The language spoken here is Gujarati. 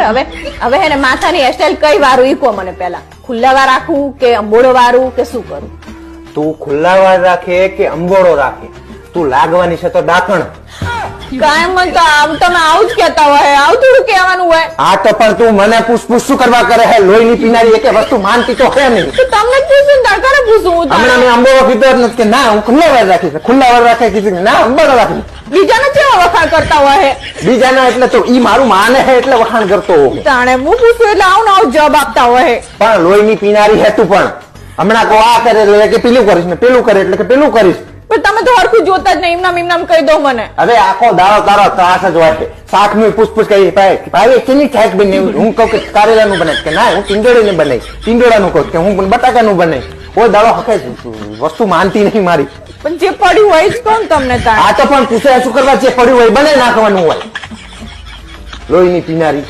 હવે હવે હે ને માથાની હેરસ્ટાઈલ કઈ વારું ઈ કહો મને પેલા. ખુલ્લા વાર રાખું કે અંબોડો વારું કે શું કરું? તું ખુલ્લા વાર રાખે કે અંબોળો રાખે, તું લાગવાની છે તો ડાકણ. કાયમ તો તમે આવું જ કેતા હોય, આવું થોડું કહેવાનું હોય. આ તો પણ તું મને પૂછ શું કરવા કરે હે? લોહીની પીનારી એકે વસ્તુ માનતી તો હે નહીં. તો તમને પૂછું તડકાને પૂછું હું હમણાં મેં અંબોળો કીધો જ નથી કે ના હું ખુલ્લા વાર રાખીશ, ખુલ્લા વાર રાખે કીધું કે ના અંબોળો રાખીશ. બીજાને કેવા વખાણ કરતા હોય? બીજાના એટલે તો ઈ મારું માને હે એટલે વખાણ કરતો હોય. જાણે હું પૂછું એટલે આવું ને આવું જવાબ આપતા હોય. પણ લોહીની પીનારી હે તું પણ. હમણાં કો આ કરે એટલે કે પેલું કરીશ ને પેલું કરે એટલે કે પેલું કરીશ. પણ તમે તો હરખું જોતા જ નહીં, ઇમનામ કહી દો મને. હવે આખો દાડો તારો ત્રાસ જ હોય છે. શાક નું પૂછ કરી ભાઈ કેની શાક બને? હું કહું કે કારેલાનું બને કે ના હું ટીંડોળીને બનાવી, ટીંડોળાનું કહું કે હું બટાકાનું બનાવી. કોઈ દાડો હકે વસ્તુ માનતી નહીં મારી. પણ જે પડ્યું હોય જ કોણ તમને તાર? આ તો પણ પૂછે શું કરવા? જે પડ્યું હોય બને નાખવાનું હોય. લોહીની પીનારી.